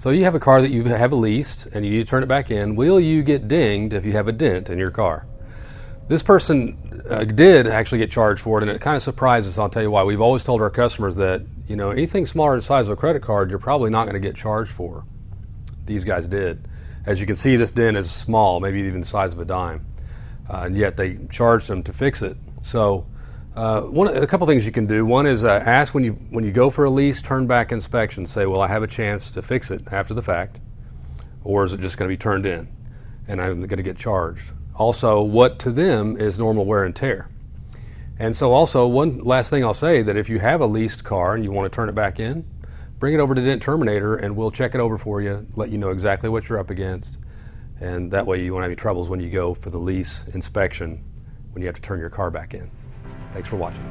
So you have a car that you have leased and you need to turn it back in. Will you get dinged if you have a dent in your car? This person did actually get charged for it, and it kind of surprises us. I'll tell you why. We've always told our customers that, you know, anything smaller than the size of a credit card, you're probably not going to get charged for. These guys did. As you can see, this dent is small, maybe even the size of a dime, and yet they charged them to fix it. So a couple things you can do. One is ask when you go for a lease, turn back inspection. Say, will I have a chance to fix it after the fact, or is it just going to be turned in and I'm going to get charged? Also, what to them is normal wear and tear. And so also, one last thing I'll say, that if you have a leased car and you want to turn it back in, bring it over to Dent Terminator and we'll check it over for you, let you know exactly what you're up against, and that way you won't have any troubles when you go for the lease inspection when you have to turn your car back in. Thanks for watching.